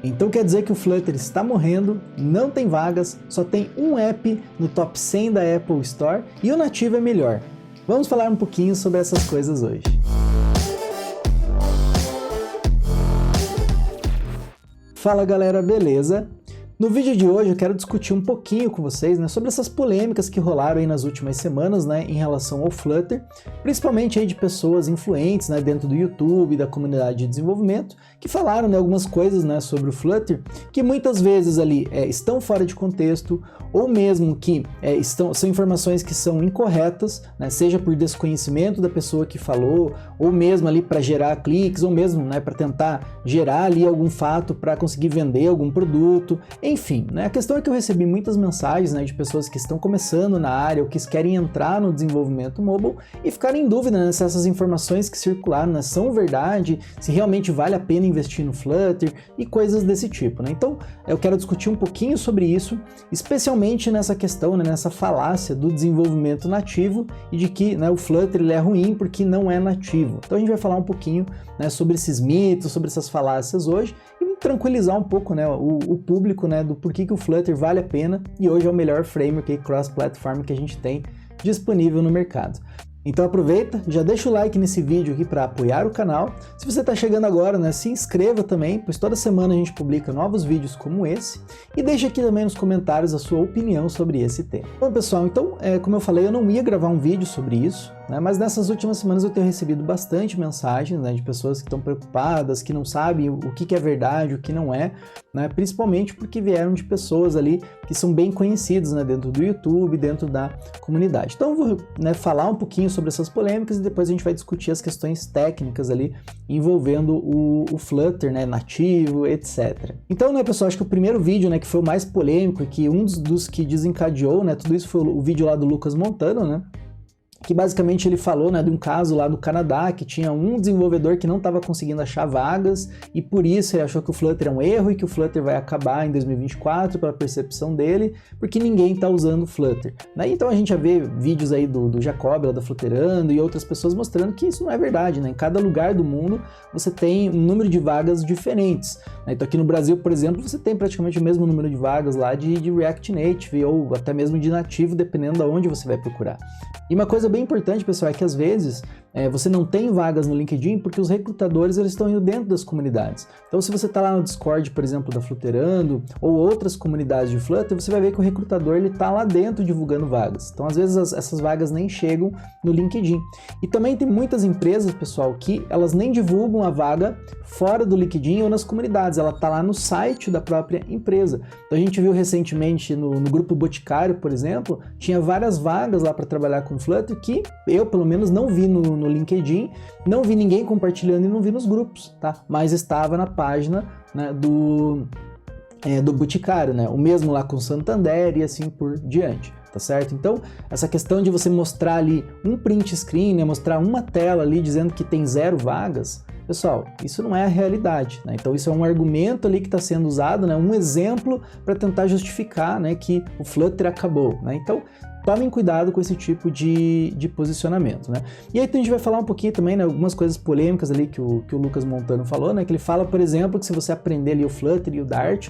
Então quer dizer que o Flutter está morrendo, não tem vagas, só tem um app no top 100 da Apple Store e o nativo é melhor. Vamos falar um pouquinho sobre essas coisas hoje. Fala galera, beleza? No vídeo de hoje eu quero discutir um pouquinho com vocês, sobre essas polêmicas que rolaram aí nas últimas semanas, em relação ao Flutter, principalmente aí de pessoas influentes, dentro do YouTube, da comunidade de desenvolvimento, que falaram, algumas coisas, sobre o Flutter, que muitas vezes ali estão fora de contexto, ou mesmo que são informações que são incorretas, seja por desconhecimento da pessoa que falou, ou mesmo ali para gerar cliques, ou mesmo para tentar gerar ali algum fato para conseguir vender algum produto. Enfim, a questão é que eu recebi muitas mensagens de pessoas que estão começando na área ou que querem entrar no desenvolvimento mobile e ficaram em dúvida se essas informações que circularam são verdade, se realmente vale a pena investir no Flutter e coisas desse tipo. Então eu quero discutir um pouquinho sobre isso, especialmente nessa questão, nessa falácia do desenvolvimento nativo e de que o Flutter ele é ruim porque não é nativo. Então a gente vai falar um pouquinho sobre esses mitos, sobre essas falácias hoje e tranquilizar um pouco o público do porquê que o Flutter vale a pena e hoje é o melhor framework cross-platform que a gente tem disponível no mercado. Então aproveita, já deixa o like nesse vídeo aqui para apoiar o canal. Se você está chegando agora, se inscreva também, pois toda semana a gente publica novos vídeos como esse. E deixa aqui também nos comentários a sua opinião sobre esse tema. Bom pessoal, então como eu falei, eu não ia gravar um vídeo sobre isso, mas nessas últimas semanas eu tenho recebido bastante mensagens de pessoas que estão preocupadas, que não sabem o que é verdade, o que não é, principalmente porque vieram de pessoas ali que são bem conhecidas dentro do YouTube, dentro da comunidade. Então eu vou falar um pouquinho sobre essas polêmicas e depois a gente vai discutir as questões técnicas ali envolvendo o Flutter, nativo, etc. Então, pessoal, acho que o primeiro vídeo, que foi o mais polêmico e que um dos que desencadeou, tudo isso foi o vídeo lá do Lucas Montano, que basicamente ele falou de um caso lá no Canadá, que tinha um desenvolvedor que não estava conseguindo achar vagas, e por isso ele achou que o Flutter é um erro e que o Flutter vai acabar em 2024, pela percepção dele, porque ninguém está usando o Flutter. Então a gente já vê vídeos aí do Jacob, lá da Flutterando, e outras pessoas mostrando que isso não é verdade. Em cada lugar do mundo você tem um número de vagas diferentes. Então aqui no Brasil, por exemplo, você tem praticamente o mesmo número de vagas lá de React Native, ou até mesmo de nativo, dependendo de onde você vai procurar. E uma coisa bem importante, pessoal, é que às vezes você não tem vagas no LinkedIn porque os recrutadores eles estão indo dentro das comunidades. Então se você está lá no Discord, por exemplo, da Flutterando ou outras comunidades de Flutter, você vai ver que o recrutador está lá dentro divulgando vagas. Então às vezes essas vagas nem chegam no LinkedIn. E também tem muitas empresas, pessoal, que elas nem divulgam a vaga fora do LinkedIn ou nas comunidades, ela está lá no site da própria empresa. Então a gente viu recentemente no grupo Boticário, por exemplo, tinha várias vagas lá para trabalhar com Flutter que eu, pelo menos, não vi no LinkedIn, não vi ninguém compartilhando e não vi nos grupos, mas estava na página do Boticário, o mesmo lá com Santander e assim por diante. Tá certo? Então, essa questão de você mostrar ali um print screen, mostrar uma tela ali dizendo que tem 0 vagas, pessoal, isso não é a realidade, Então isso é um argumento ali que está sendo usado, um exemplo para tentar justificar, que o Flutter acabou, Então, tomem cuidado com esse tipo de posicionamento, E aí a gente vai falar um pouquinho também, algumas coisas polêmicas ali que o Lucas Montano falou, que ele fala, por exemplo, que se você aprender ali o Flutter e o Dart,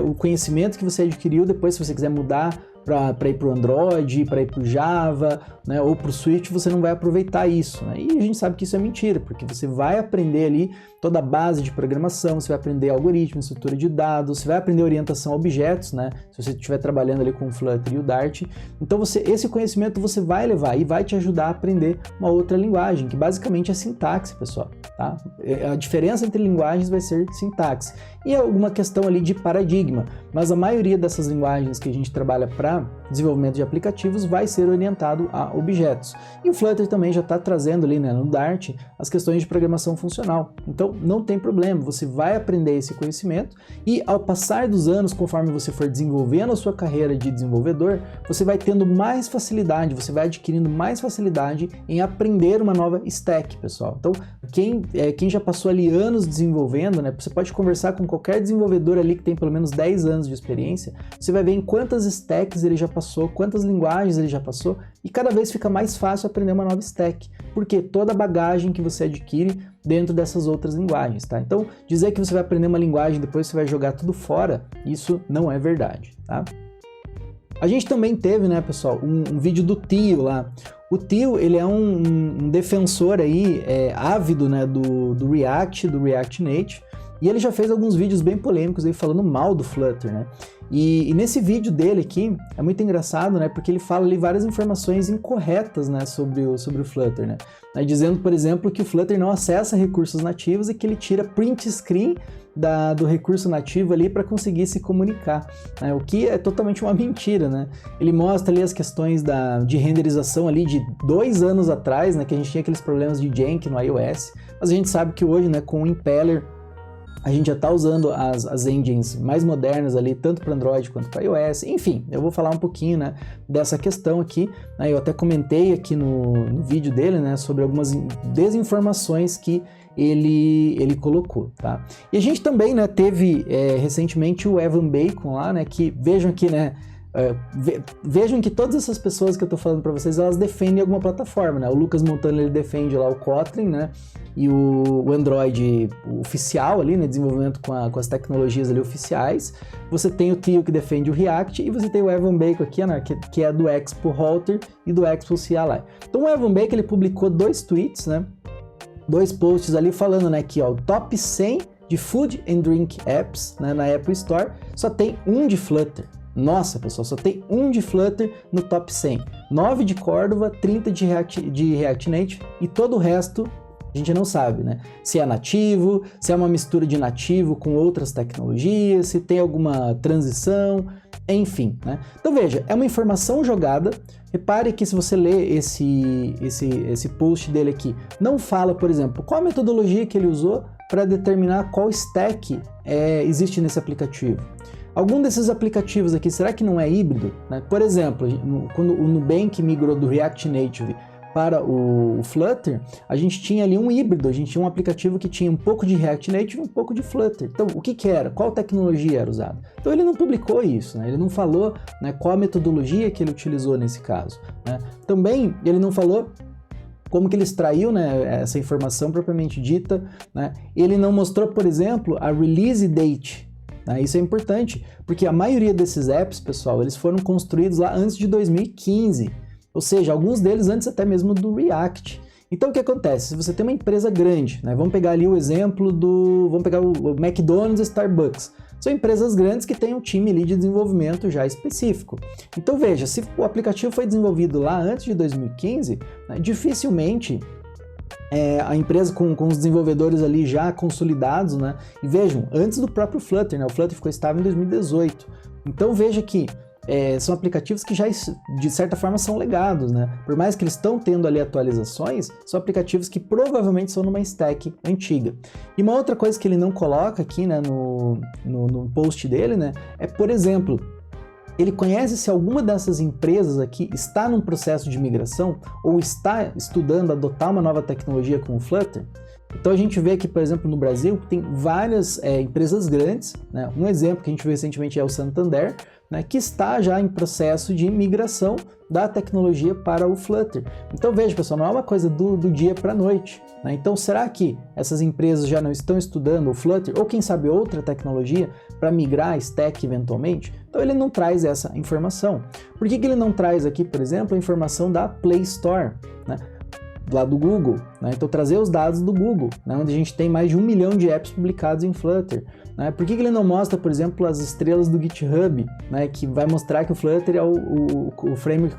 o conhecimento que você adquiriu, depois se você quiser mudar para ir para o Android, para ir para o Java, ou para o Switch, você não vai aproveitar isso. E a gente sabe que isso é mentira, porque você vai aprender ali toda a base de programação, você vai aprender algoritmo, estrutura de dados, você vai aprender orientação a objetos, se você estiver trabalhando ali com o Flutter e o Dart. Então esse conhecimento você vai levar e vai te ajudar a aprender uma outra linguagem, que basicamente é sintaxe, pessoal. A diferença entre linguagens vai ser sintaxe. E alguma questão ali de paradigma, mas a maioria dessas linguagens que a gente trabalha para desenvolvimento de aplicativos vai ser orientado a objetos. E o Flutter também já está trazendo ali no Dart as questões de programação funcional. Então não tem problema, você vai aprender esse conhecimento e ao passar dos anos, conforme você for desenvolvendo a sua carreira de desenvolvedor, você vai tendo mais facilidade, você vai adquirindo mais facilidade em aprender uma nova stack, pessoal. Então quem já passou ali anos desenvolvendo, você pode conversar com qualquer desenvolvedor ali que tem pelo menos 10 anos de experiência, você vai ver em quantas stacks ele já passou passou, quantas linguagens ele já passou, e cada vez fica mais fácil aprender uma nova stack, porque toda a bagagem que você adquire dentro dessas outras linguagens, tá? Então, dizer que você vai aprender uma linguagem e depois você vai jogar tudo fora, isso não é verdade, tá? A gente também teve, né, pessoal, um vídeo do Tio lá. O Tio, ele é um defensor aí, ávido, né, do React, do React Native, e ele já fez alguns vídeos bem polêmicos aí falando mal do Flutter, né? E nesse vídeo dele aqui, é muito engraçado, né? Porque ele fala ali várias informações incorretas, né? Sobre o Flutter, né? Dizendo, por exemplo, que o Flutter não acessa recursos nativos e que ele tira print screen do recurso nativo ali para conseguir se comunicar, né? O que é totalmente uma mentira, né? Ele mostra ali as questões de renderização ali de 2 anos atrás, né? Que a gente tinha aqueles problemas de jank no iOS, mas a gente sabe que hoje, né? Com o Impeller, a gente já está usando as engines mais modernas ali, tanto para Android quanto para iOS. Enfim, eu vou falar um pouquinho, né, dessa questão aqui, né? Eu até comentei aqui no vídeo dele, né, sobre algumas desinformações que ele colocou, tá? E a gente também, né, teve recentemente o Evan Bacon lá, né, que vejam aqui, né, vejam que todas essas pessoas que eu tô falando para vocês, elas defendem alguma plataforma, né? O Lucas Montano, ele defende lá o Kotlin, né? E o Android oficial ali, né? Desenvolvimento com as tecnologias ali oficiais. Você tem o Tio que defende o React e você tem o Evan Bacon aqui, né? Que é do Expo Halter e do Expo CLI. Então o Evan Bacon, ele publicou 2 tweets, né? 2 posts ali falando, né? Que ó, o top 100 de Food and Drink Apps, né, na Apple Store, só tem um de Flutter. Nossa, pessoal, só tem um de Flutter no top 100. 9 de Cordova, 30 de React Native e todo o resto a gente não sabe, né? Se é nativo, se é uma mistura de nativo com outras tecnologias, se tem alguma transição, enfim, né? Então veja, é uma informação jogada. Repare que se você lê esse post dele aqui, não fala, por exemplo, qual a metodologia que ele usou para determinar qual stack existe nesse aplicativo. Algum desses aplicativos aqui, será que não é híbrido? Né? Por exemplo, quando o Nubank migrou do React Native para o Flutter, a gente tinha ali um híbrido, a gente tinha um aplicativo que tinha um pouco de React Native e um pouco de Flutter. Então, o que era? Qual tecnologia era usada? Então, ele não publicou isso, né? Ele não falou, né, qual a metodologia que ele utilizou nesse caso, né? Também, ele não falou como que ele extraiu, né, essa informação propriamente dita, né? Ele não mostrou, por exemplo, a release date. Isso é importante, porque a maioria desses apps, pessoal, eles foram construídos lá antes de 2015, ou seja, alguns deles antes até mesmo do React. Então o que acontece? Se você tem uma empresa grande, né, vamos pegar ali o exemplo vamos pegar o McDonald's e Starbucks, são empresas grandes que têm um time ali de desenvolvimento já específico. Então veja, se o aplicativo foi desenvolvido lá antes de 2015, né, dificilmente a empresa com os desenvolvedores ali já consolidados, né? E vejam, antes do próprio Flutter, né? O Flutter ficou estável em 2018. Então veja que são aplicativos que já, de certa forma, são legados, né? Por mais que eles estão tendo ali atualizações, são aplicativos que provavelmente são numa stack antiga. E uma outra coisa que ele não coloca aqui, né, no post dele, né? É, por exemplo, ele conhece se alguma dessas empresas aqui está num processo de migração ou está estudando adotar uma nova tecnologia com o Flutter. Então a gente vê aqui, por exemplo, no Brasil, tem várias empresas grandes, né? Um exemplo que a gente viu recentemente é o Santander, né, que está já em processo de migração da tecnologia para o Flutter. Então veja, pessoal, não é uma coisa do dia para a noite, né? Então será que essas empresas já não estão estudando o Flutter ou quem sabe outra tecnologia para migrar a stack eventualmente? Então ele não traz essa informação. Por que ele não traz aqui, por exemplo, a informação da Play Store, né, lá do Google, né? Então trazer os dados do Google, né, onde a gente tem mais de 1 milhão de apps publicados em Flutter, né? Por que ele não mostra, por exemplo, as estrelas do GitHub, né, que vai mostrar que o Flutter é o framework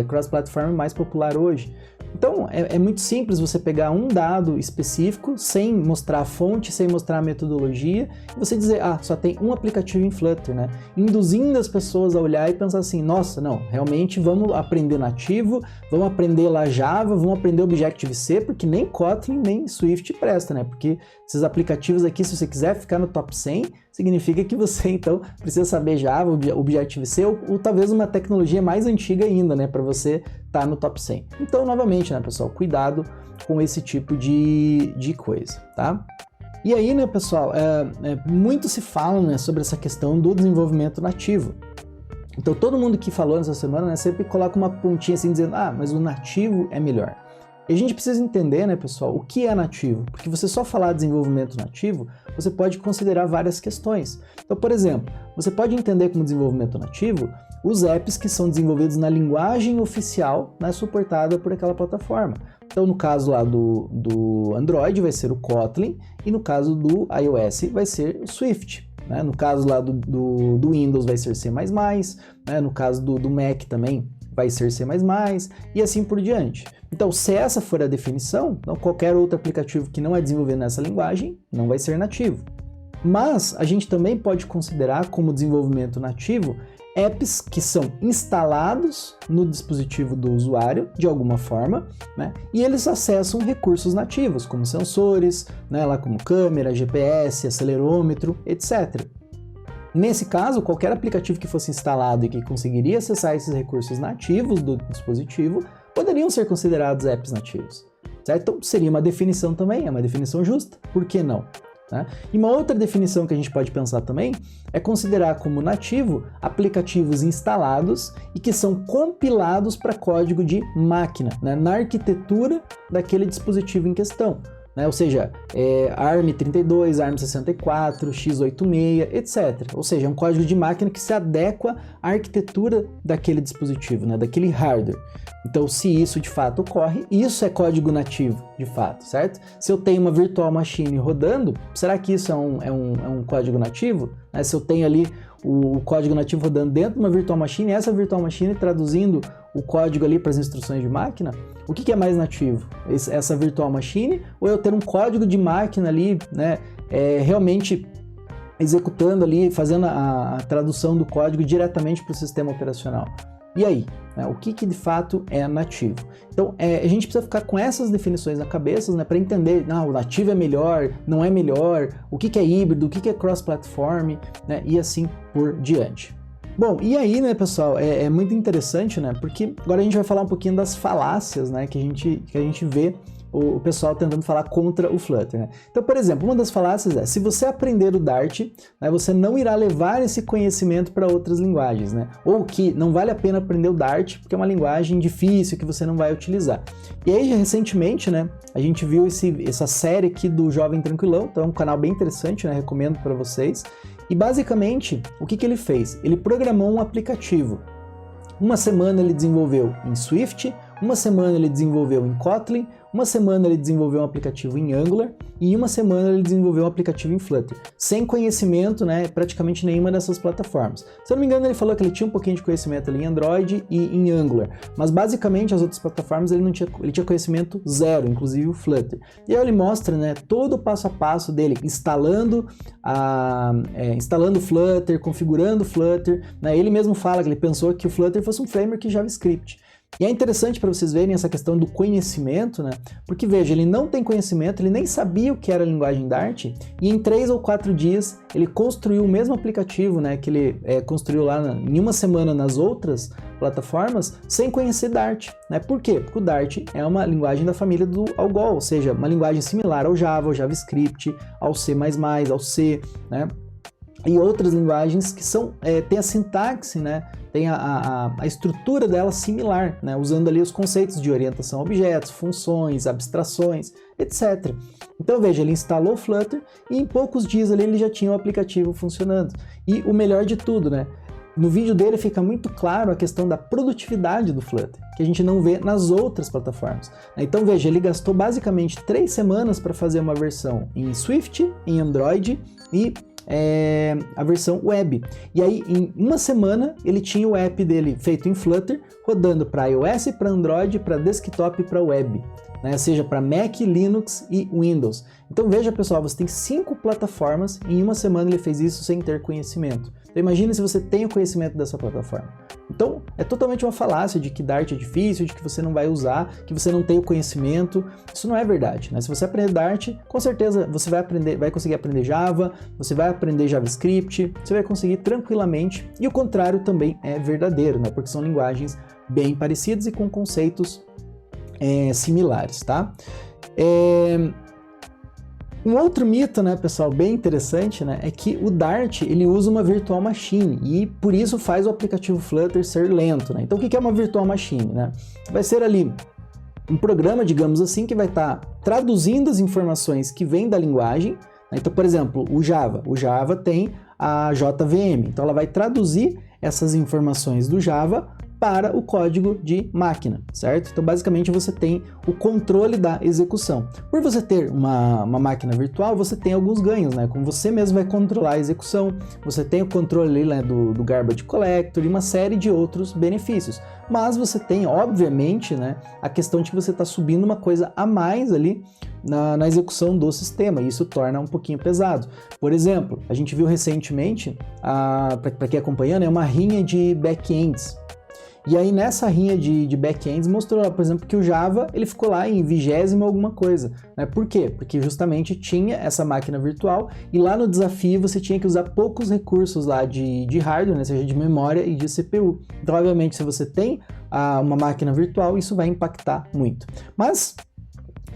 cross-platform mais popular hoje? Então é muito simples você pegar um dado específico sem mostrar a fonte, sem mostrar a metodologia, e você dizer, só tem um aplicativo em Flutter, né? Induzindo as pessoas a olhar e pensar assim, nossa, não, realmente vamos aprender nativo, vamos aprender lá Java, vamos aprender Objective-C, porque nem Kotlin nem Swift presta, né? Porque esses aplicativos aqui, se você quiser ficar no top 100, significa que você, então, precisa saber Java, Objective-C ou talvez uma tecnologia mais antiga ainda, né, para você estar no top 100. Então, novamente, né, pessoal, cuidado com esse tipo de coisa, tá? E aí, né, pessoal, muito se fala, né, sobre essa questão do desenvolvimento nativo. Então todo mundo que falou nessa semana, né, sempre coloca uma pontinha assim dizendo, mas o nativo é melhor. E a gente precisa entender, né, pessoal, o que é nativo, porque você só falar de desenvolvimento nativo, você pode considerar várias questões. Então, por exemplo, você pode entender como desenvolvimento nativo os apps que são desenvolvidos na linguagem oficial, né, suportada por aquela plataforma. Então, no caso lá do Android vai ser o Kotlin, e no caso do iOS vai ser o Swift. Né? No caso lá do Windows vai ser C++, né? No caso do Mac também vai ser C++, e assim por diante. Então, se essa for a definição, então qualquer outro aplicativo que não é desenvolvido nessa linguagem não vai ser nativo. Mas a gente também pode considerar como desenvolvimento nativo apps que são instalados no dispositivo do usuário, de alguma forma, né? E eles acessam recursos nativos, como sensores, né? Lá como câmera, GPS, acelerômetro, etc. Nesse caso, qualquer aplicativo que fosse instalado e que conseguiria acessar esses recursos nativos do dispositivo poderiam ser considerados apps nativos, certo? Então seria uma definição também, é uma definição justa, por que não? Né? E uma outra definição que a gente pode pensar também é considerar como nativo aplicativos instalados e que são compilados para código de máquina, né? Na arquitetura daquele dispositivo em questão. Né? Ou seja, ARM32, ARM64, x86, etc. Ou seja, é um código de máquina que se adequa à arquitetura daquele dispositivo, né? Daquele hardware. Então, se isso de fato ocorre, isso é código nativo, de fato, certo? Se eu tenho uma virtual machine rodando, será que isso é um código nativo? Né? Se eu tenho ali o código nativo rodando dentro de uma virtual machine, essa virtual machine traduzindo o código ali para as instruções de máquina, o que é mais nativo? Essa virtual machine ou eu ter um código de máquina ali, né, realmente executando ali, fazendo a tradução do código diretamente para o sistema operacional? E aí? Né, o que de fato é nativo? Então, a gente precisa ficar com essas definições na cabeça, né, para entender, o nativo é melhor, não é melhor, o que é híbrido, o que é cross-platform, né, e assim por diante. Bom, e aí, né, pessoal, é muito interessante, né, porque agora a gente vai falar um pouquinho das falácias, né, que a gente vê o pessoal tentando falar contra o Flutter, né? Então, por exemplo, uma das falácias é, se você aprender o Dart, né, você não irá levar esse conhecimento para outras linguagens, né? Ou que não vale a pena aprender o Dart porque é uma linguagem difícil que você não vai utilizar. E aí, recentemente, né, a gente viu essa série aqui do Jovem Tranquilão, então é um canal bem interessante, né, recomendo para vocês. E basicamente, o que ele fez? Ele programou um aplicativo. Uma semana ele desenvolveu em Swift, uma semana ele desenvolveu em Kotlin, uma semana ele desenvolveu um aplicativo em Angular e uma semana ele desenvolveu um aplicativo em Flutter, sem conhecimento, né, praticamente nenhuma dessas plataformas. Se eu não me engano, ele falou que ele tinha um pouquinho de conhecimento ali em Android e em Angular, mas basicamente as outras plataformas ele tinha conhecimento zero, inclusive o Flutter. E aí ele mostra, né, todo o passo a passo dele, instalando o Flutter, configurando o Flutter, né, ele mesmo fala que ele pensou que o Flutter fosse um framework JavaScript. E é interessante para vocês verem essa questão do conhecimento, né? Porque veja, ele não tem conhecimento, ele nem sabia o que era a linguagem Dart, e em 3 ou 4 dias ele construiu o mesmo aplicativo, né, que ele construiu lá em uma semana nas outras plataformas, sem conhecer Dart, né? Por quê? Porque o Dart é uma linguagem da família do Algol, ou seja, uma linguagem similar ao Java, ao JavaScript, ao C++, ao C, né? E outras linguagens que tem a sintaxe, né? Tem a estrutura dela similar, né? Usando ali os conceitos de orientação a objetos, funções, abstrações, etc. Então veja, ele instalou o Flutter e em poucos dias ali ele já tinha o aplicativo funcionando. E o melhor de tudo, né? No vídeo dele fica muito claro a questão da produtividade do Flutter, que a gente não vê nas outras plataformas. Então veja, ele gastou basicamente 3 semanas para fazer uma versão em Swift, em Android e a versão web. E aí, em uma semana, ele tinha o app dele feito em Flutter, rodando para iOS, para Android, para desktop e para web, né? Seja para Mac, Linux e Windows. Então veja, pessoal, você tem 5 plataformas e em uma semana ele fez isso sem ter conhecimento. Então imagine se você tem o conhecimento dessa plataforma. Então é totalmente uma falácia de que Dart é difícil, de que você não vai usar, que você não tem o conhecimento. Isso não é verdade, né? Se você aprender Dart, com certeza você vai conseguir aprender Java, você vai aprender JavaScript, você vai conseguir tranquilamente. E o contrário também é verdadeiro, né? Porque são linguagens bem parecidas e com conceitos similares, tá? Um outro mito, né, pessoal, bem interessante, né, é que o Dart, ele usa uma virtual machine e por isso faz o aplicativo Flutter ser lento, né? Então o que é uma virtual machine, né? Vai ser ali um programa, digamos assim, que vai estar traduzindo as informações que vêm da linguagem, né? Então, por exemplo, o Java tem a JVM, então ela vai traduzir essas informações do Java para o código de máquina, certo? Então, basicamente, você tem o controle da execução. Por você ter uma máquina virtual, você tem alguns ganhos, né? Como você mesmo vai controlar a execução, você tem o controle, né, do garbage collector e uma série de outros benefícios. Mas você tem, obviamente, né, a questão de que você está subindo uma coisa a mais ali na execução do sistema, e isso torna um pouquinho pesado. Por exemplo, a gente viu recentemente, para quem acompanha, né, uma rinha de backends. E aí nessa rinha de backends mostrou, por exemplo, que o Java ele ficou lá em 20º alguma coisa, né? Por quê? Porque justamente tinha essa máquina virtual e lá no desafio você tinha que usar poucos recursos lá de hardware, né? Seja de memória e de CPU. Então, obviamente, se você tem uma máquina virtual, isso vai impactar muito. Mas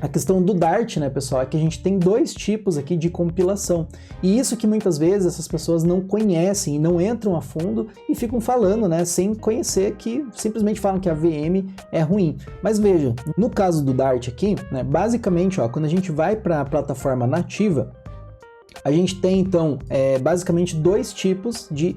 a questão do Dart, né, pessoal, é que a gente tem dois tipos aqui de compilação. E isso que muitas vezes essas pessoas não conhecem e não entram a fundo e ficam falando, né, sem conhecer, que simplesmente falam que a VM é ruim. Mas veja, no caso do Dart aqui, né, basicamente, ó, quando a gente vai para a plataforma nativa, a gente tem, então, basicamente dois tipos de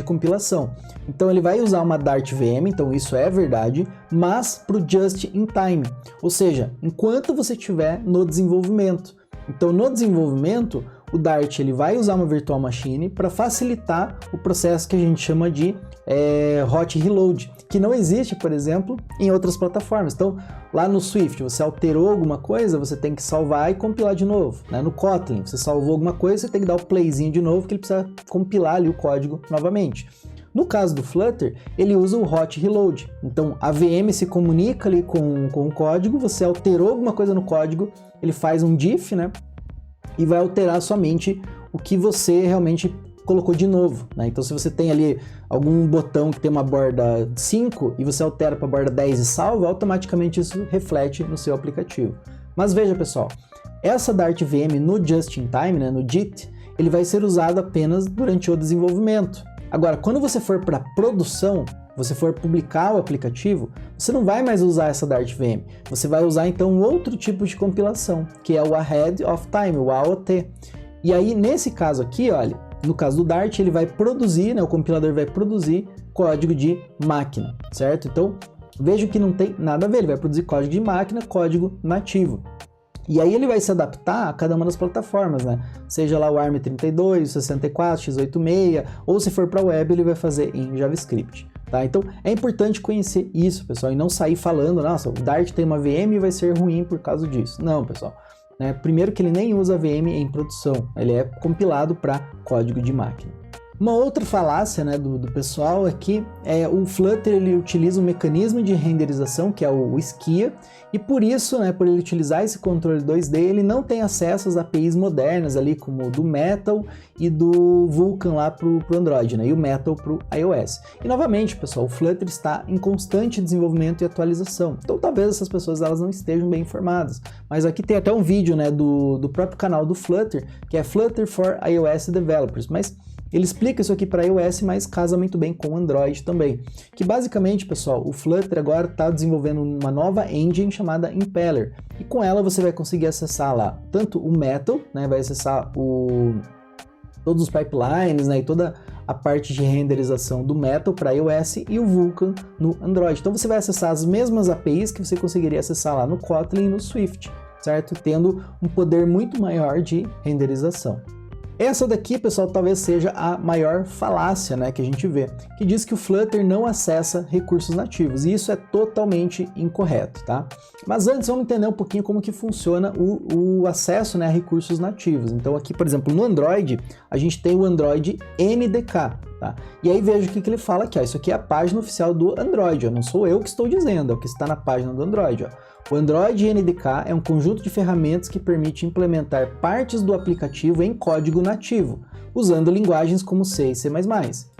compilação. Então, ele vai usar uma Dart VM, então isso é verdade, mas para o Just in Time, ou seja, enquanto você estiver no desenvolvimento. Então, no desenvolvimento, o Dart ele vai usar uma virtual machine para facilitar o processo que a gente chama de hot reload, que não existe, por exemplo, em outras plataformas. Então, lá no Swift, você alterou alguma coisa, você tem que salvar e compilar de novo, né? No Kotlin, você salvou alguma coisa, você tem que dar o playzinho de novo, que ele precisa compilar ali o código novamente. No caso do Flutter, ele usa o hot reload. Então, a VM se comunica ali com o código, você alterou alguma coisa no código, ele faz um diff, né? E vai alterar somente o que você realmente colocou de novo, né? Então, se você tem ali algum botão que tem uma borda 5 e você altera para a borda 10 e salva, automaticamente isso reflete no seu aplicativo. Mas veja, pessoal, essa Dart VM no Just in Time, né, no JIT, ele vai ser usado apenas durante o desenvolvimento. Agora, quando você for para produção, você for publicar o aplicativo, você não vai mais usar essa Dart VM. Você vai usar então um outro tipo de compilação, que é o Ahead of Time, o AOT. E aí, nesse caso aqui, olha, no caso do Dart, ele vai produzir, né, o compilador vai produzir código de máquina, certo? Então, vejo que não tem nada a ver, ele vai produzir código de máquina, código nativo. E aí ele vai se adaptar a cada uma das plataformas, né? Seja lá o ARM32, 64, x86, ou se for para web, ele vai fazer em JavaScript, tá? Então, é importante conhecer isso, pessoal, e não sair falando, nossa, o Dart tem uma VM e vai ser ruim por causa disso. Não, pessoal. Primeiro que ele nem usa VM em produção, ele é compilado para código de máquina. Uma outra falácia, né, do pessoal é que o Flutter ele utiliza um mecanismo de renderização que é o SKIA, e por isso, né, por ele utilizar esse controle 2D, ele não tem acesso às APIs modernas ali, como o do Metal e do Vulkan lá para o Android, né, e o Metal para o iOS. E novamente, pessoal, o Flutter está em constante desenvolvimento e atualização, então talvez essas pessoas elas não estejam bem informadas. Mas aqui tem até um vídeo, né, do próprio canal do Flutter, que é Flutter for iOS Developers, mas ele explica isso aqui para iOS, mas casa muito bem com Android também. Que basicamente, pessoal, o Flutter agora está desenvolvendo uma nova engine chamada Impeller. E com ela você vai conseguir acessar lá tanto o Metal, né, vai acessar todos os pipelines, né, e toda a parte de renderização do Metal para iOS e o Vulkan no Android. Então você vai acessar as mesmas APIs que você conseguiria acessar lá no Kotlin e no Swift, certo? Tendo um poder muito maior de renderização. Essa daqui, pessoal, talvez seja a maior falácia, né, que a gente vê, que diz que o Flutter não acessa recursos nativos, e isso é totalmente incorreto, tá? Mas antes vamos entender um pouquinho como que funciona o acesso, né, a recursos nativos. Então aqui, por exemplo, no Android, a gente tem o Android NDK, tá? E aí veja o que ele fala aqui, ó, isso aqui é a página oficial do Android, ó, não sou eu que estou dizendo, é o que está na página do Android, ó. O Android NDK é um conjunto de ferramentas que permite implementar partes do aplicativo em código nativo, usando linguagens como C e C++.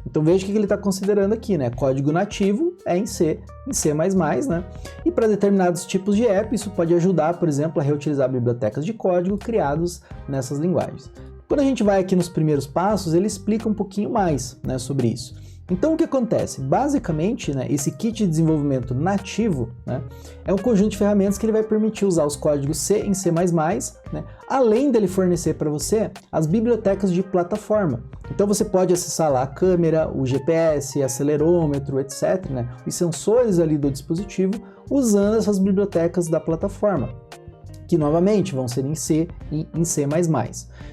Então veja o que ele está considerando aqui, né? Código nativo é em C e C++, né? E para determinados tipos de app, isso pode ajudar, por exemplo, a reutilizar bibliotecas de código criados nessas linguagens. Quando a gente vai aqui nos primeiros passos, ele explica um pouquinho mais, né, sobre isso. Então o que acontece? Basicamente, né, esse kit de desenvolvimento nativo, né, é um conjunto de ferramentas que ele vai permitir usar os códigos C em C++, né, além dele fornecer para você as bibliotecas de plataforma. Então você pode acessar lá a câmera, o GPS, acelerômetro, etc., né, os sensores ali do dispositivo, usando essas bibliotecas da plataforma, que novamente vão ser em C e em C++.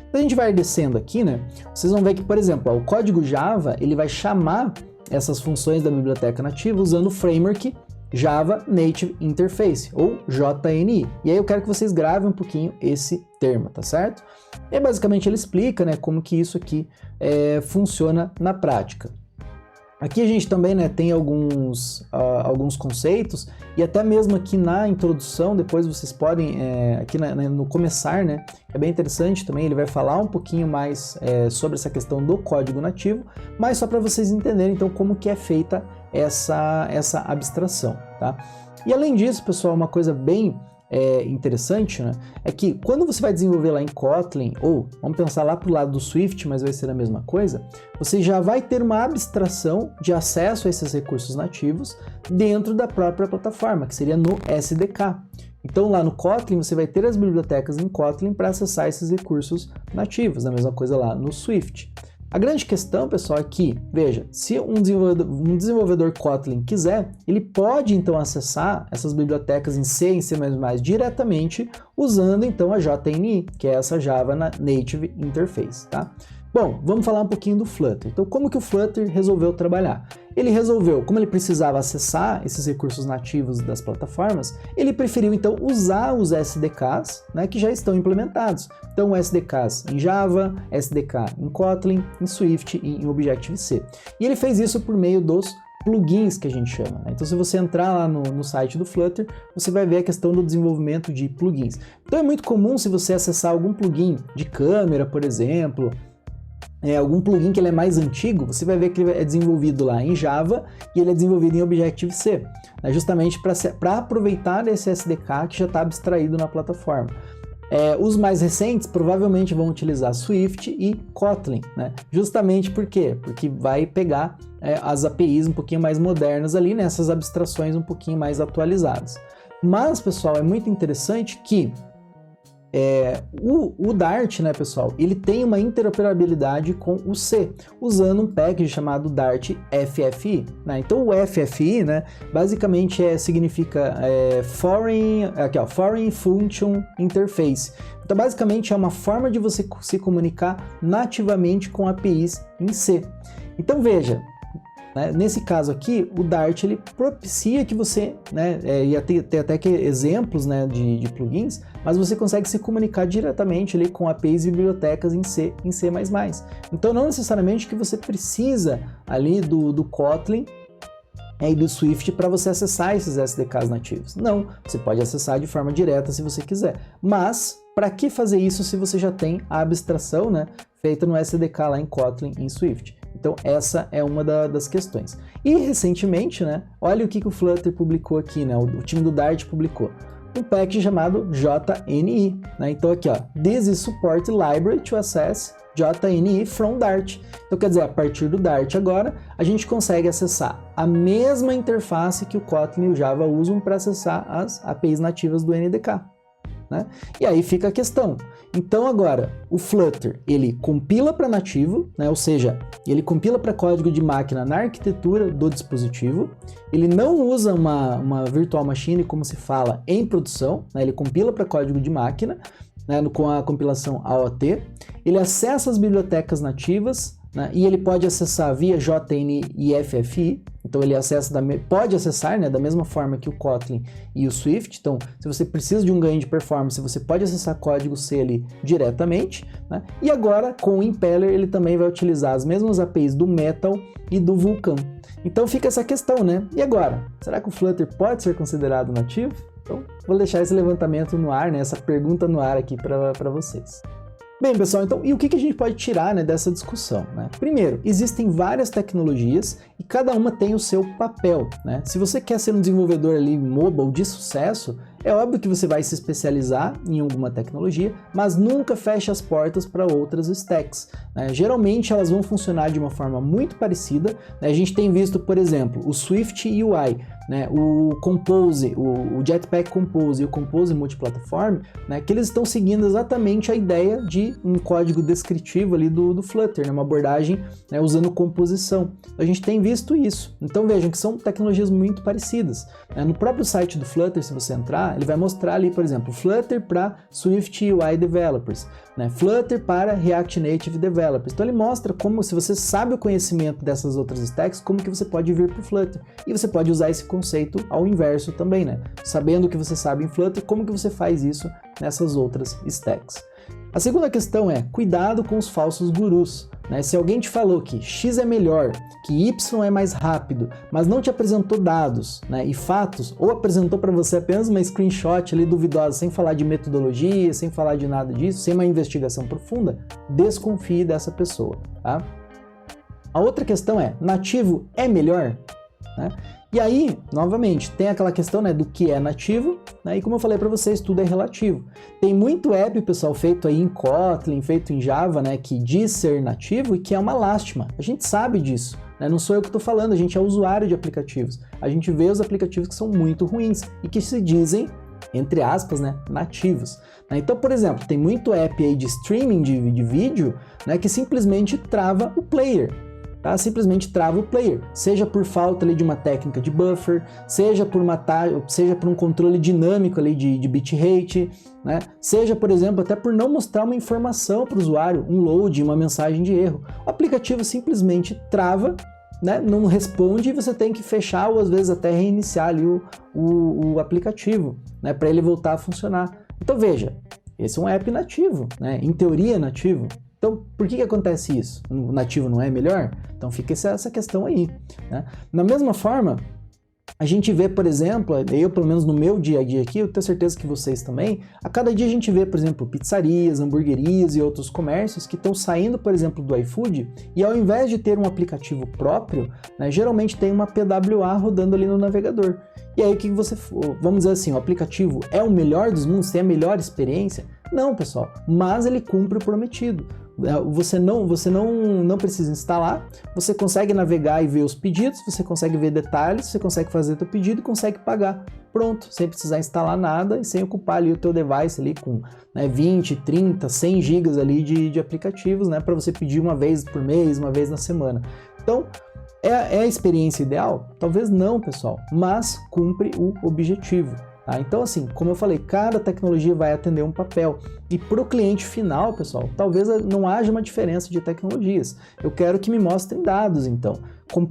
Então a gente vai descendo aqui, né? Vocês vão ver que, por exemplo, o código Java, ele vai chamar essas funções da biblioteca nativa usando o framework Java Native Interface, ou JNI. E aí eu quero que vocês gravem um pouquinho esse termo, tá certo? E basicamente ele explica, né, como que isso aqui funciona na prática. Aqui a gente também, né, tem alguns conceitos, e até mesmo aqui na introdução, depois vocês podem, aqui no começar, né, é bem interessante também, ele vai falar um pouquinho mais sobre essa questão do código nativo, mas só para vocês entenderem então como que é feita essa abstração, tá? E além disso, pessoal, uma coisa bem interessante, né, é que quando você vai desenvolver lá em Kotlin, ou vamos pensar lá para o lado do Swift, mas vai ser a mesma coisa, você já vai ter uma abstração de acesso a esses recursos nativos dentro da própria plataforma, que seria no SDK. Então lá no Kotlin você vai ter as bibliotecas em Kotlin para acessar esses recursos nativos, a mesma coisa lá no Swift. A grande questão, pessoal, é que, veja, se um desenvolvedor Kotlin quiser, ele pode então acessar essas bibliotecas em C e em C++ diretamente usando então a JNI, que é essa Java Native Interface, tá? Bom, vamos falar um pouquinho do Flutter. Então, como que o Flutter resolveu trabalhar? Ele resolveu, como ele precisava acessar esses recursos nativos das plataformas, ele preferiu então usar os SDKs, né, que já estão implementados. Então, SDKs em Java, SDK em Kotlin, em Swift e em Objective-C. E ele fez isso por meio dos plugins, que a gente chama, né? Então, se você entrar lá no site do Flutter, você vai ver a questão do desenvolvimento de plugins. Então, é muito comum se você acessar algum plugin de câmera, por exemplo, algum plugin que ele é mais antigo, você vai ver que ele é desenvolvido lá em Java e ele é desenvolvido em Objective-C, né, justamente para aproveitar esse SDK que já está abstraído na plataforma. Os mais recentes provavelmente vão utilizar Swift e Kotlin, né? Justamente por quê? Porque vai pegar as APIs um pouquinho mais modernas ali, né? Essas abstrações um pouquinho mais atualizadas. Mas, pessoal, é muito interessante que o Dart, né, pessoal, ele tem uma interoperabilidade com o C, usando um package chamado Dart FFI, né? Então o FFI, né, basicamente significa Foreign Function Interface. Então basicamente é uma forma de você se comunicar nativamente com APIs em C. Então veja, nesse caso aqui, o Dart ele propicia que você, ia ter até que exemplos, né, de plugins, mas você consegue se comunicar diretamente ali com APIs e bibliotecas em C, em C++. Então não necessariamente que você precisa ali do Kotlin e do Swift para você acessar esses SDKs nativos. Não, você pode acessar de forma direta se você quiser. Mas para que fazer isso se você já tem a abstração, né, feita no SDK lá em Kotlin e em Swift? Então essa é uma das questões. E recentemente, né, olha o que o Flutter publicou aqui, né, o time do Dart publicou. Um package chamado JNI, né? Então aqui, ó, This is support library to access JNI from Dart. Então quer dizer, a partir do Dart agora, a gente consegue acessar a mesma interface que o Kotlin e o Java usam para acessar as APIs nativas do NDK. Né? E aí fica a questão. Então agora, o Flutter, ele compila para nativo, né? Ou seja, ele compila para código de máquina na arquitetura do dispositivo, ele não usa uma virtual machine, como se fala, em produção, né? Ele compila para código de máquina, né? Com a compilação AOT, ele acessa as bibliotecas nativas, né? E ele pode acessar via JNI e FFI, então ele pode acessar, né, da mesma forma que o Kotlin e o Swift. Então, se você precisa de um ganho de performance, você pode acessar código C ali diretamente, né? E agora, com o Impeller, ele também vai utilizar as mesmas APIs do Metal e do Vulkan. Então fica essa questão, né? E agora? Será que o Flutter pode ser considerado nativo? Então, vou deixar esse levantamento no ar, né, essa pergunta no ar aqui para vocês. Bem, pessoal, então, e o que a gente pode tirar, né, dessa discussão, né? Primeiro, existem várias tecnologias e cada uma tem o seu papel, né? Se você quer ser um desenvolvedor ali mobile de sucesso, é óbvio que você vai se especializar em alguma tecnologia, mas nunca feche as portas para outras stacks, né? Geralmente elas vão funcionar de uma forma muito parecida, né? A gente tem visto, por exemplo, o Swift UI, né? O Compose, o Jetpack Compose e o Compose Multiplataform, né? Que eles estão seguindo exatamente a ideia de um código descritivo ali do Flutter, né? Uma abordagem, né, usando composição. A gente tem visto isso. Então vejam que são tecnologias muito parecidas, né? No próprio site do Flutter, se você entrar, ele vai mostrar ali, por exemplo, Flutter para Swift UI Developers, né? Flutter para React Native Developers. Então ele mostra como, se você sabe o conhecimento dessas outras stacks, como que você pode vir para o Flutter. E você pode usar esse conceito ao inverso também, né? Sabendo o que você sabe em Flutter, como que você faz isso nessas outras stacks. A segunda questão é, cuidado com os falsos gurus, né? Se alguém te falou que X é melhor, que Y é mais rápido, mas não te apresentou dados, né, e fatos, ou apresentou para você apenas uma screenshot ali duvidosa, sem falar de metodologia, sem falar de nada disso, sem uma investigação profunda, desconfie dessa pessoa, tá? A outra questão é, nativo é melhor? Né? E aí, novamente, tem aquela questão, né, do que é nativo, né, e como eu falei para vocês, tudo é relativo. Tem muito app, pessoal, feito aí em Kotlin, feito em Java, né, que diz ser nativo e que é uma lástima. A gente sabe disso, né? Não sou eu que estou falando, a gente é usuário de aplicativos. A gente vê os aplicativos que são muito ruins e que se dizem, entre aspas, né, nativos. Então, por exemplo, tem muito app aí de streaming de vídeo, né, que simplesmente trava o player. Tá? Simplesmente trava o player, seja por falta ali de uma técnica de buffer, seja por um controle dinâmico ali de bitrate, né? Seja, por exemplo, até por não mostrar uma informação para o usuário, um load, uma mensagem de erro. O aplicativo simplesmente trava, né? Não responde e você tem que fechar ou às vezes até reiniciar ali o aplicativo, né? Para ele voltar a funcionar. Então veja, esse é um app nativo, né? Em teoria é nativo. Então, por que acontece isso? O nativo não é melhor? Então fica essa questão aí, né? Da mesma forma, a gente vê, por exemplo, eu pelo menos no meu dia a dia aqui, eu tenho certeza que vocês também, a cada dia a gente vê, por exemplo, pizzarias, hamburguerias e outros comércios que estão saindo, por exemplo, do iFood e ao invés de ter um aplicativo próprio, né, geralmente tem uma PWA rodando ali no navegador. E aí o que você, vamos dizer assim, o aplicativo é o melhor dos mundos, tem a melhor experiência? Não, pessoal, mas ele cumpre o prometido. Você não precisa instalar, você consegue navegar e ver os pedidos, você consegue ver detalhes, você consegue fazer teu pedido e consegue pagar. Pronto, sem precisar instalar nada e sem ocupar ali o teu device ali com, né, 20, 30, 100 gigas ali de aplicativos, né, para você pedir uma vez por mês, uma vez na semana. Então, é a experiência ideal? Talvez não, pessoal, mas cumpre o objetivo. Então, assim, como eu falei, cada tecnologia vai atender um papel. E para o cliente final, pessoal, talvez não haja uma diferença de tecnologias. Eu quero que me mostrem dados, então.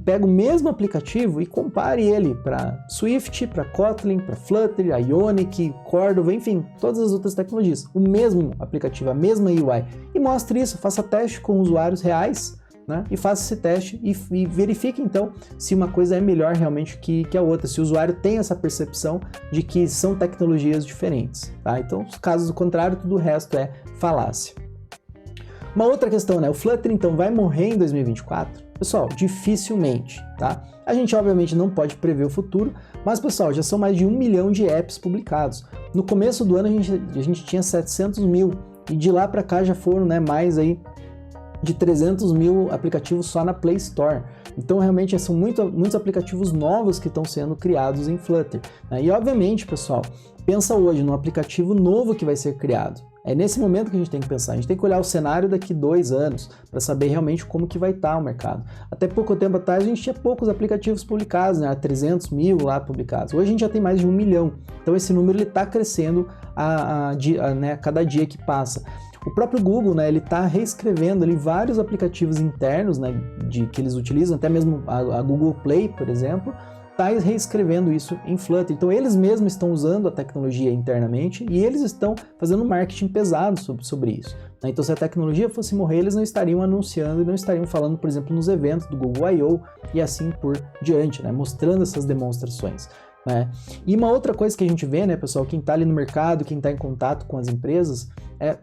Pega o mesmo aplicativo e compare ele para Swift, para Kotlin, para Flutter, Ionic, Cordova, enfim, todas as outras tecnologias. O mesmo aplicativo, a mesma UI. E mostre isso, faça teste com usuários reais, né? E faça esse teste e verifique então se uma coisa é melhor realmente que a outra, se o usuário tem essa percepção de que são tecnologias diferentes, tá? Então, caso contrário, tudo o resto é falácia. Uma outra questão, né? O Flutter então vai morrer em 2024? Pessoal, dificilmente, tá? A gente obviamente não pode prever o futuro, mas pessoal, já são mais de 1 milhão de apps publicados. No começo do ano a gente tinha 700 mil e de lá para cá já foram, né, mais aí de 300 mil aplicativos só na Play Store. Então, realmente, são muitos aplicativos novos que estão sendo criados em Flutter, né? E, obviamente, pessoal, pensa hoje num aplicativo novo que vai ser criado. É nesse momento que a gente tem que pensar. A gente tem que olhar o cenário daqui 2 anos para saber realmente como que vai estar o mercado. Até pouco tempo atrás, a gente tinha poucos aplicativos publicados, né? 300 mil lá publicados. Hoje a gente já tem mais de 1 milhão. Então, esse número está crescendo né, a cada dia que passa. O próprio Google, né, ele está reescrevendo ali vários aplicativos internos, né, que eles utilizam, até mesmo a Google Play, por exemplo, está reescrevendo isso em Flutter. Então eles mesmos estão usando a tecnologia internamente e eles estão fazendo marketing pesado sobre isso. Então se a tecnologia fosse morrer, eles não estariam anunciando e não estariam falando, por exemplo, nos eventos do Google I/O e assim por diante, né, mostrando essas demonstrações. né? E uma outra coisa que a gente vê, né, pessoal, quem está ali no mercado, quem está em contato com as empresas,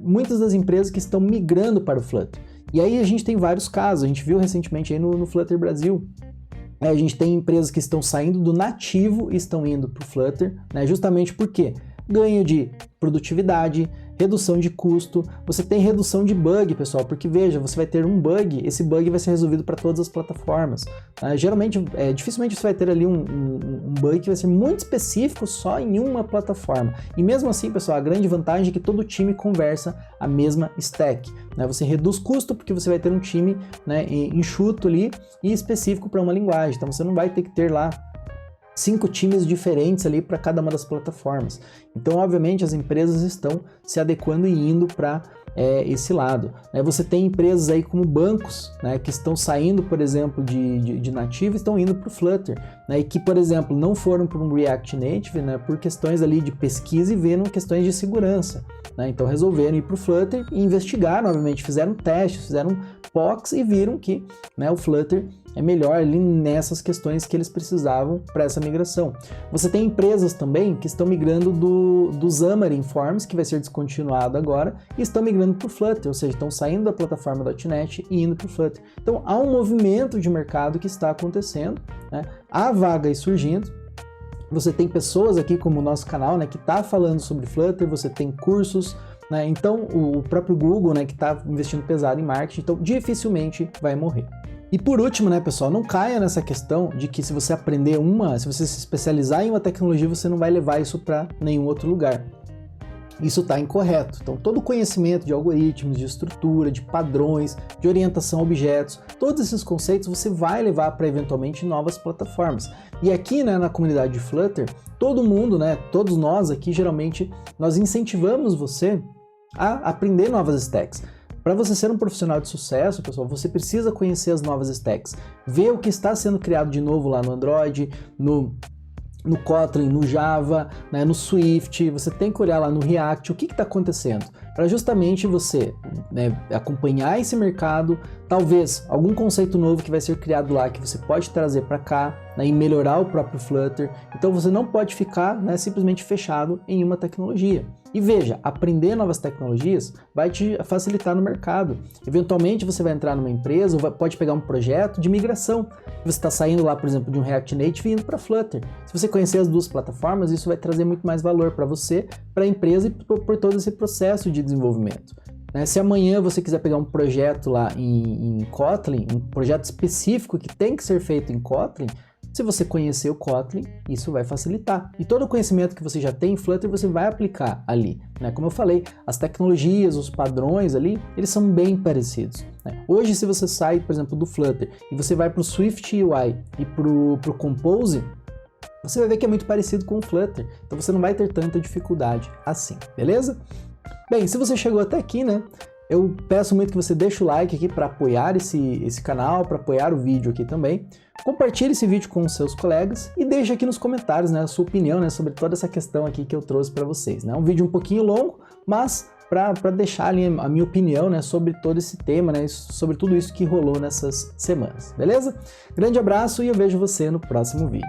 muitas das empresas que estão migrando para o Flutter. E aí a gente tem vários casos, a gente viu recentemente aí no Flutter Brasil. A gente tem empresas que estão saindo do nativo e estão indo para o Flutter, né, justamente porque ganho de produtividade, redução de custo, você tem redução de bug, pessoal, porque veja, você vai ter um bug, esse bug vai ser resolvido para todas as plataformas. Geralmente, dificilmente você vai ter ali um bug que vai ser muito específico só em uma plataforma. E mesmo assim, pessoal, a grande vantagem é que todo time conversa a mesma stack. Né? Você reduz custo porque você vai ter um time, né, enxuto ali e específico para uma linguagem. Então você não vai ter que ter lá 5 times diferentes ali para cada uma das plataformas. Então, obviamente, as empresas estão se adequando e indo para esse lado. Você tem empresas aí como bancos, né, que estão saindo, por exemplo, de nativo e estão indo para o Flutter, né, e que, por exemplo, não foram para um React Native, né, por questões ali de pesquisa e vendo questões de segurança. Né, então resolveram ir para o Flutter e investigaram, obviamente, fizeram testes, fizeram POCs e viram que, né, o Flutter é melhor ali nessas questões que eles precisavam para essa migração. Você tem empresas também que estão migrando do Xamarin Forms, que vai ser descontinuado agora, e estão migrando para o Flutter, ou seja, estão saindo da plataforma .NET e indo para o Flutter. Então há um movimento de mercado que está acontecendo, né? Há vagas surgindo. Você tem pessoas aqui como o nosso canal, né, que está falando sobre Flutter, você tem cursos, né? Então o próprio Google, né, que está investindo pesado em marketing, então dificilmente vai morrer. E por último, né, pessoal, não caia nessa questão de que se você aprender se você se especializar em uma tecnologia, você não vai levar isso para nenhum outro lugar. Isso está incorreto. Então, todo o conhecimento de algoritmos, de estrutura, de padrões, de orientação a objetos, todos esses conceitos você vai levar para eventualmente novas plataformas. E aqui, né, na comunidade de Flutter, todo mundo, né, todos nós aqui, geralmente, nós incentivamos você a aprender novas stacks. Para você ser um profissional de sucesso, pessoal, você precisa conhecer as novas stacks, ver o que está sendo criado de novo lá no Android, no Kotlin, no Java, né, no Swift, você tem que olhar lá no React, o que está acontecendo, para justamente você, né, acompanhar esse mercado, talvez algum conceito novo que vai ser criado lá que você pode trazer para cá, né, e melhorar o próprio Flutter. Então você não pode ficar, né, simplesmente fechado em uma tecnologia. E veja, aprender novas tecnologias vai te facilitar no mercado. Eventualmente você vai entrar numa empresa ou pode pegar um projeto de migração. Você está saindo lá, por exemplo, de um React Native e indo para Flutter. Se você conhecer as duas plataformas, isso vai trazer muito mais valor para você, para a empresa e por todo esse processo de desenvolvimento. Se amanhã você quiser pegar um projeto lá em Kotlin, um projeto específico que tem que ser feito em Kotlin, se você conhecer o Kotlin, isso vai facilitar. E todo o conhecimento que você já tem em Flutter, você vai aplicar ali. Né? Como eu falei, as tecnologias, os padrões ali, eles são bem parecidos. Né? Hoje, se você sai, por exemplo, do Flutter e você vai para o Swift UI e para o Compose, você vai ver que é muito parecido com o Flutter. Então você não vai ter tanta dificuldade assim, beleza? Bem, se você chegou até aqui, né? Eu peço muito que você deixe o like aqui para apoiar esse canal, para apoiar o vídeo aqui também. Compartilhe esse vídeo com os seus colegas e deixe aqui nos comentários, né, a sua opinião, né, sobre toda essa questão aqui que eu trouxe para vocês. Né? Um vídeo um pouquinho longo, mas para deixar ali a minha opinião, né, sobre todo esse tema, né, sobre tudo isso que rolou nessas semanas, beleza? Grande abraço e eu vejo você no próximo vídeo.